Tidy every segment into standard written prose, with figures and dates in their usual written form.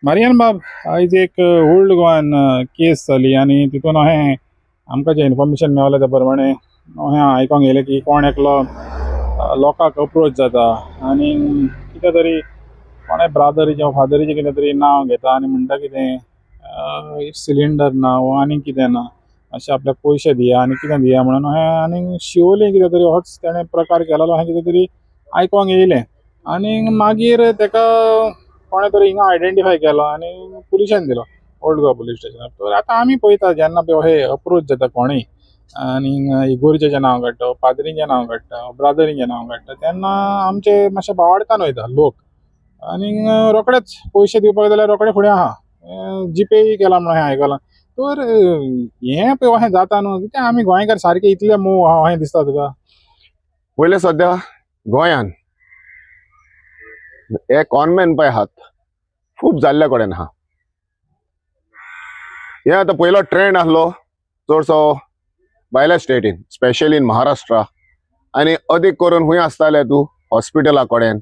Marianne बाब, आयज एक ओल्ड गोवान केस जाली आणि तितून अहें आमकां जें इन्फॉर्मेशन मेळ्ळें त्या प्रमाणे अहें आयकोंक येयलें की कोण एकलो लोकांक अप्रोच जाता आनी कितें तरी कोणें ब्रादरीचें फादरीचें कितें तरी नांव घेता आनी म्हणटा कितें सिलिंडर ना वो आनी कितें ना अशें आपल्याक पयशे दिया आनी कितें दिया म्हणून अहें आनी शिवोले कितें तरी होच तेणें प्रकार केलेलो अहें कितें तरी आयकोंक येयलें आनी मागीर तेका कोणें तरी हिंगा आयडेंटिफाय केलो आनी पुलिशेन दिलो ओल्ड गोवा पुलीस स्टेशनार. तर आतां आमी पळयता जेन्ना पळय अशे अप्रोच जाता कोणीय आनी इगोर्जेचें नांव काडटा फादरीचें नांव काडटा ब्रादरीचें नांव काडटा तेन्ना आमचे मातशें भावार्थान वयता लोक आनी रोखडेच पयशे दिवपाक जाल्यार रोखडे फुडें आहा जीपे केला म्हणून हांवें आयकलां. तर हें पळय अशें जाता न्हू कित्याक आमी गोंयकार सारके इतले मोव आहा अशें दिसता तुका? पहिले सध्या गोंयान हे कॉनमॅन पळय आहात खूब जाल्ले कडेन आहा. हे आतां पयलो ट्रेंड आसलो चडसो भायल्या स्टेटीन स्पेशली इन महाराष्ट्रा आनी अदीक करून खूंय आसताले तूं हॉस्पिटला कडेन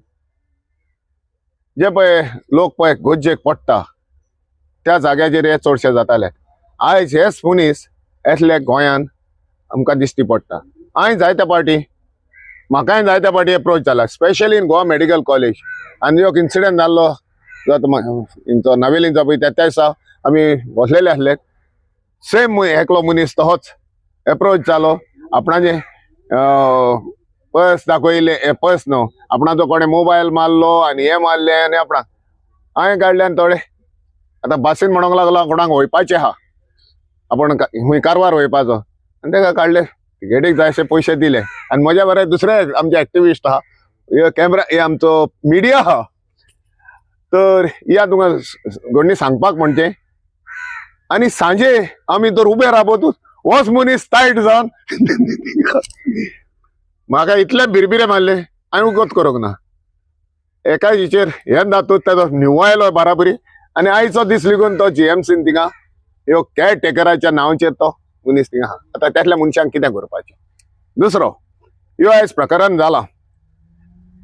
जे पळय लोक पळय गोज्जेक पडटा त्या जाग्याचेर हे चडशे जाताले. आयज हेच मनीस येतले गोंयान आमकां दिश्टी पडटा. हांवें जायत्या पार्टी म्हाकाय जायत्या पार्टी अप्रोच जाला specially in Goa medical college आनी एक इन्सिडेंट जाल्लो जो नावेलींचो पळय त्या दिसा आमी बसलेले आसले सेम एकलो मनीस तोच अप्रोच जालो आपणाचे पर्स दाखयले पर्स न्हू आपणाचो कोणें मोबायल मारलो आनी हे मारले आनी आपणाक हांवें काडले आनी थोडे आतां बासीन म्हणूंक लागलो कोणाक वयपाचें आहा आपण खूंय कारवार वयपाचो आनी तेका काडले तिकेटीक जायशे पयशे दिले आनी म्हज्या बरें दुसरे आमचे एक्टिविस्ट आहा हे कॅमेरा हे आमचो मिडिया आहा. तर या तुमकां घडणी सांगपाक म्हणचे आनी सांजे आमी तर उबे राबतूच होच मनीस टायट जावन म्हाका इतले भिरभिरे मारले हांवें उगत करूंक ना. एका हिचेर हे दातूच तेजो निवायलो बाराबरी आनी आयचो दीस लेगून तो जीएमसीन थिंगा ह्यो कॅर टेकराच्या नांवाचेर तो मनीस थिंगा आहा. आतां त्यातल्या मनशांक कितें करपाचें? दुसरो ह्यो आयज प्रकरण जाला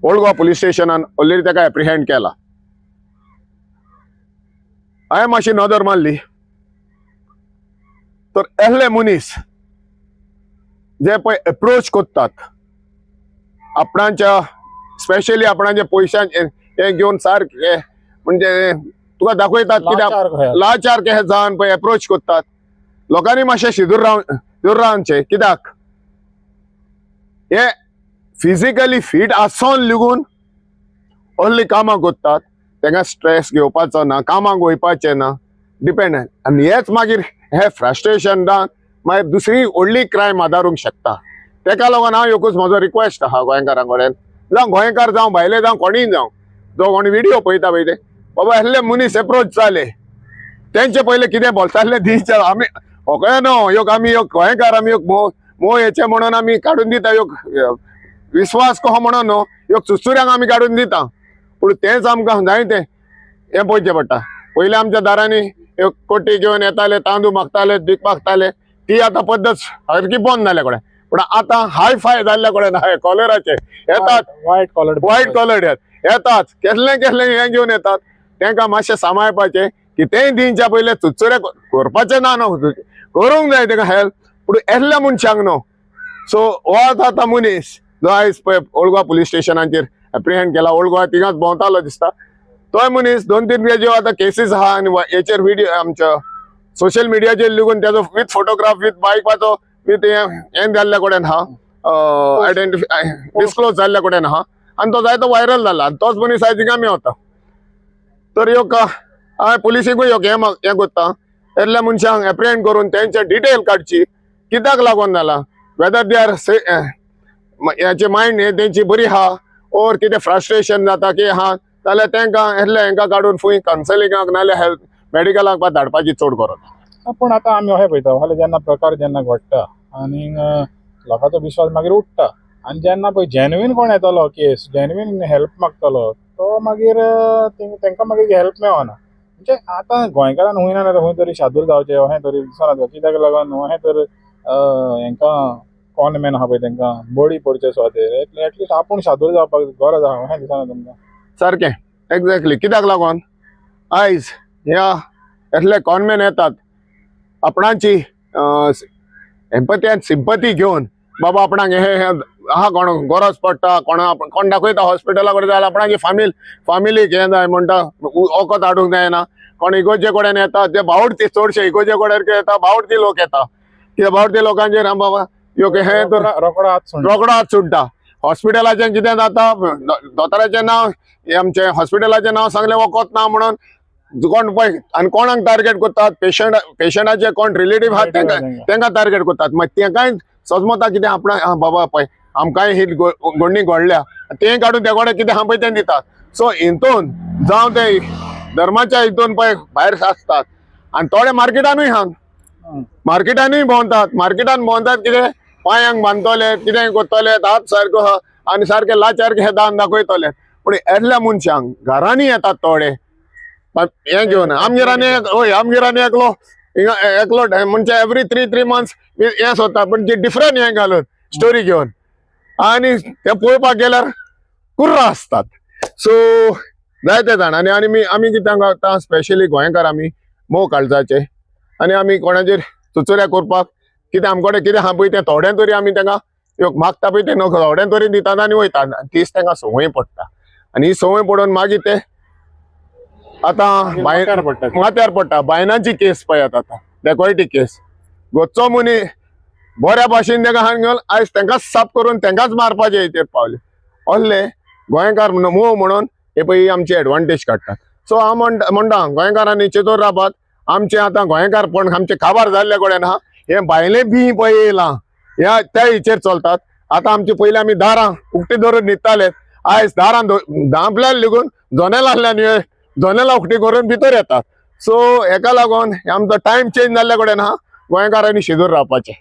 ओल्ड गोवा पुलीस स्टेशनान ऑलरेडी ताका एप्रिहेंड केला. हांवें मातशी नदर मारली तर एहले मनीस जे पळय अप्रोच करतात आपणाच्या स्पेशली आपणाचे पयशांचे हे घेवन सारके म्हणजे तुका दाखयतात कित्याक लाचार कशे जावन पळय अप्रोच करतात. लोकांनी मातशें शिदूर रावनचे कित्याक हे फिजिकली फिट आसोन लेगून असली कामां करतात. तांकां स्ट्रेस घेवपाचो ना कामाक वयपाचें ना डिपेंड आनी हेच मागीर हे फ्रस्ट्रेशन जावन मागीर दुसरी व्हडली क्रायम आदारूंक शकता. तेका लागून हांव एकूच म्हजो रिक्वेस्ट आहा गोंयकारां कडेन जावं गोंयकार जावं भायले जावं कोणीय जावं जो कोणी व्हिडिओ पळयता पळय ते बाबा असले मनीस अप्रोच जाले तेंचे पयले कितें बोलताले दिवचे आमी ओकळे न्हू योग आमी योग गोंयकार आमी योग मोव हेचे म्हणून आमी काडून दिता योग विश्वास कहो म्हणून न्हू योग सुसुऱ्यांक आमी काडून दिता पूण तेच आमकां जाय तें हें पळोवचें पडटा. पयलीं आमच्या दारांनी कोटी घेवन येताले तांदूळ मागताले भीक मागताले ती आतां पद्दत सारकी बंद जाल्या कडेन पूण आतां हाय फाय जाल्ल्या कडेन हाय कॉलराचे येतात व्हायट कॉलर येतात कसलें हें घेवन येतात. तांकां मातशें सांबाळपाचें की तें दिनच्या पयले चुचुरे करपाचें ना न्हू करूंक जाय ताका हेल्प पूण येसल्या मनशांक न्हू. सो हो आतां मनीस जो आयज पळय ओल्ड गोवा पुलीस स्टेशनाचेर एप्रिहेंड केला ओल्ड गोवा थिंगाच भोंवतालो दिसता तोय मनीस 2-3 ज्यो आतां केसीस आहा आनी हेचेर व्हिडिओ आमच्या सोशल मिडियाचेर लेगून तेजो विथ फोटोग्राफ विथ बायकाचो विथ हें जाल्ल्या कडेन आहा आयडेंटिफाय डिस्क्लोज जाल्ल्या कडेन आहा आनी तो जायतो व्हायरल जाला आनी तोच मनीस आयज थिंगा मेवता. तर ह्यो हांवें पुलिसेकूय हें कोत्ता येसल्या मनशांक एप्रिहेंड करून तेंचे डिटेल काडची कित्याक लागून जाला वेदर दे आर हेचे मायंड तेंची बरी आहा ओर कितें फ्रस्ट्रेशन जाता की आहा जाल्यार तांकां येसल्या हांकां काडून फूंय कावन्सिलिंगाक नाल्यार हेल्थ मेडिकलाक धाडपाची चड गरज. पूण आतां आमी अशें पळयता फाल्यां जेन्ना प्रकार जेन्ना घडटा आनी लोकांचो विश्वास मागीर उठटा आनी जेन्ना पळय जेन्युइन कोण येतलो केस जेन्युइन हेल्प मागतलो तो मागीर तांकां मागीर हेल्प मेळना. म्हणजे आतां गोंयकारान खूंय ना जाल्यार खंय तरी शादूर जावचें अशें तरी दिसना तुका कित्याक लागून अशें तर हांकां कॉनमॅन आहा पळय तांकां बळी पडचे सुवातेर एटलिस्ट आपूण शादूर जावपाक गरज आहा अशें दिसना तुमकां? सारकें एक्झॅक्टली कित्याक लागून आयज ह्या येतले कॉनमेन येतात आपणाची एम्पथी आनी सिंपथी घेवन बाबा आपणाक हे आहा कोण गरज पडटा कोण दाखयता हॉस्पिटलाक जाल्यार आपणाची फामिलीक हे जाय म्हणटा वखद हाडूंक जायना कोण इगोर्जे कडेन येता ते बावडती चडशे इगोर्जे कडेन येता बावडती लोक येता कित्याक बावडती लोकांचेर बाबा हे रोकडो हात सुट्टा हॉस्पिटलाचें कितें जाता दोतोराचें नांव आमचे हॉस्पिटलाचें नांव सांगलें वखद ना म्हणून कोण पळय आनी कोणाक टार्गेट करतात पेशंटाचे कोण रिलेटीव आहात तांकां टार्गेट करतात मागीर तेंकाय सजमता कितें आपणा बाबा पळय आमकांय ही गोडणी घडल्या ते काडून ते कडेन कितें आहा पळय तें दितात सो हितून जावं ते धर्माच्या हितून पळय भायर आसतात आनी थोडे मार्केटानूय आहात मार्केटानूय भोंवतात कितें पांयांक बांदतले कितें करतले हात सारको आहा आनी सारके लाचार हे दान दाखयतले पूण येदल्या मनशांक घरांनी येतात थोडे हे घेवन आमगेरांनी एकलो म्हणजे एवरी 3 मंथ्स हे सोदता पण ते डिफरंट हे घालून स्टोरी घेवन आनी ते पळोवपाक गेल्यार कुर्रा आसतात सो जायते जाण आनी आमी कितें करता स्पेशली गोंयकार आमी मोव काळजाचे आनी आमी कोणाचेर चुचुऱ्या करपाक कितें आमकडे कितें आहा पळय तें थोडें तरी आमी तांकां मागता पळय तें थोडें तरी दितात आनी वयतात तीच तांकां संवय पडटा आनी ही संवय पडून मागीर ते आतां माथ्यार पडटा बायनांची केस पळयात आतां डेकॉयटी केस गोंयचो मनीस बऱ्या भाशेन ताका हांगा घेवन आयज तांकांच साफ करून तांकांच मारपाचे हेचेर पावले असले गोंयकार मोव म्हणून हे पळय आमची एडवांटेज काडटात सो हांव म्हणटा गोंयकारांनी चिंतून रावपात आमचे आतां गोंयकारपण आमचे काबार जाल्ले कडेन आहा हे भायले बी पळय येयलां ह्या त्या हेचेर चलतात आतां आमचे पयलीं आमी दारां उक्ती धरून न्हिदताले आयज दारां दांपल्यार लेगून जनेलां जनेलां उक्ती करून भितर येतात सो हेका लागून आमचो टायम चेंज जाल्ले कडेन आहा गोंयकारांनी शिजून रावपाचें